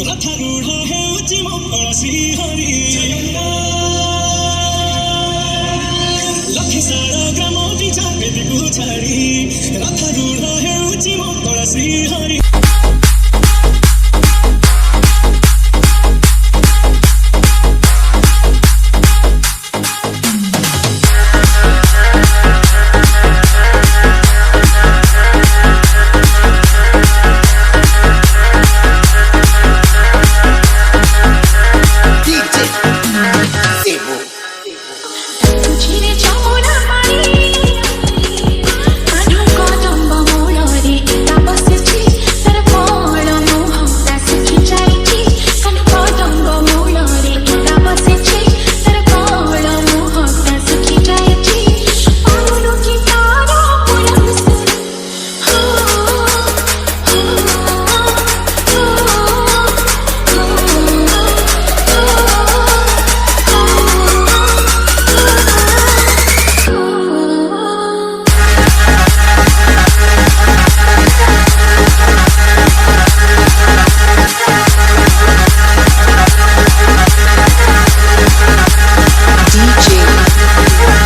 रथारूढ ହେଉଛି ମଙ୍ଗଳ ଶ୍ରୀହରି ଲକ୍ଷେଶାଳ ଗ୍ରାମ ବିଞ୍ଚା ବେଦୀକୁ ଛାଡ଼ି ରଥାरूढ ହେଉଛି ମଙ୍ଗଳ Shrihari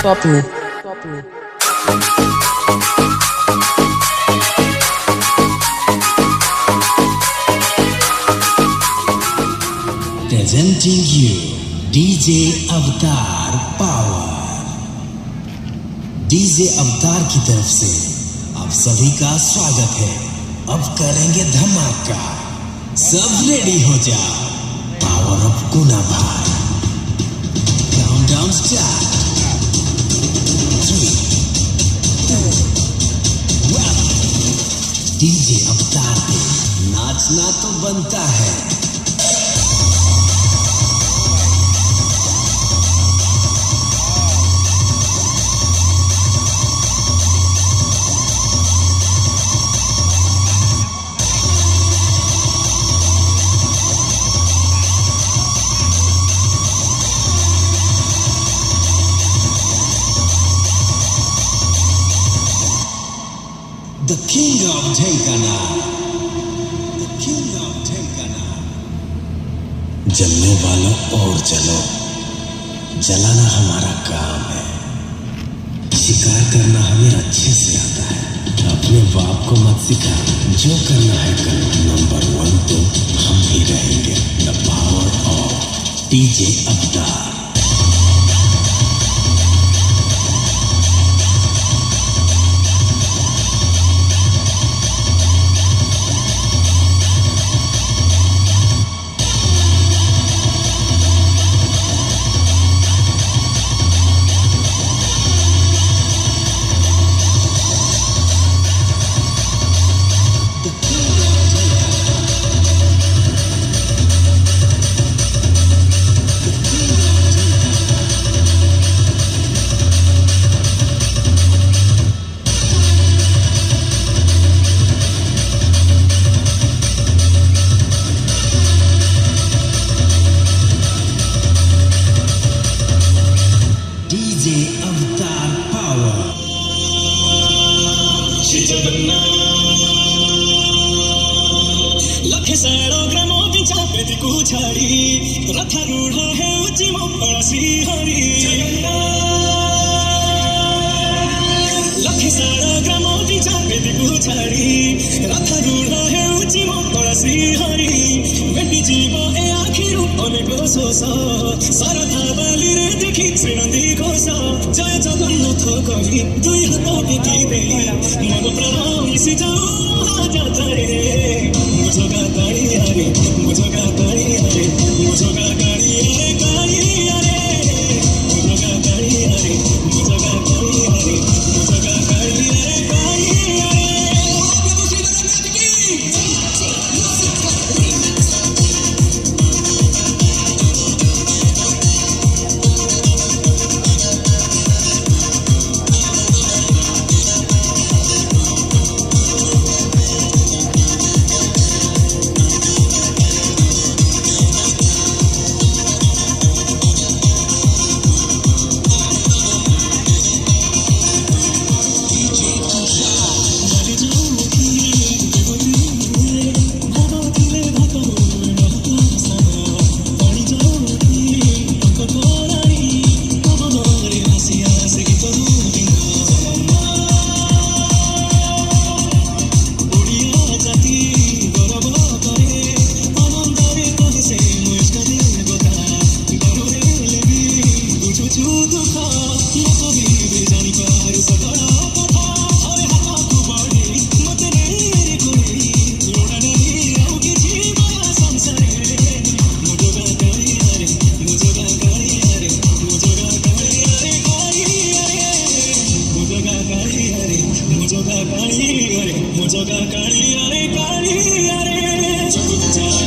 Popper. Presenting you DJ Avatar power. DJ Avatar की तरफ से आप सभी का स्वागत है। अब करेंगे धमाका, सब रेडी हो जाओ। पावर अप गुना भाई, काउंटडाउन स्टार्ट। डीजे अवतार पे नाचना तो बनता है। The King of Tenkana, the King of Tenkana। जलने वालों और जलो, जलाना हमारा काम है। शिकार करना हमें अच्छे से आता है। अपने बाप को मत सिखा, जो करना है करो। नंबर 1 तो हम ही रहेंगे। द पावर ऑफ डीजे अवतार। DJ Avatar power. ଲକ୍ଷେଶାଳ ଗ୍ରାମ ବିଞ୍ଚା ବେଦୀକୁ ଛାଡ଼ି ରଥାरूଢ ହେଉଛି ମଙ୍ଗଳ ଶ୍ରୀହରି ଲକ୍ଷେଶାଳ ଗ୍ରାମ ବିଞ୍ଚା ବେଦୀକୁ ଛାଡ଼ି ରଥାरूଢ ହେଉଛି ମଙ୍ଗଳ ଶ୍ରୀହରି ମେଟିଯିବ ଏ ଆଖିରୁ ଅନେକ ଶୋଷ ଶରଧା ବାଲିରେ ଦେଖି ଶ୍ରୀନନ୍ଦୀ ଘୋଷ ଜୟ ଜଗନ୍ନାଥ କହି ଦୁଇ ହାତ ଟେକି ଦେଇ ମନ ପ୍ରାଣ ମିଶିଯାଉ ମହାଯାତ୍ରାରେ मुझोगा गाड़िया रे मुझोगा गाड़िया रे मुझोगा गाड़िया रे गाड़िया रे मुझोगा गाड़िया रे मुझोगा गाड़िया रे मुझोगा गाड़िया रे गाड़िया रे। कालिया रे जग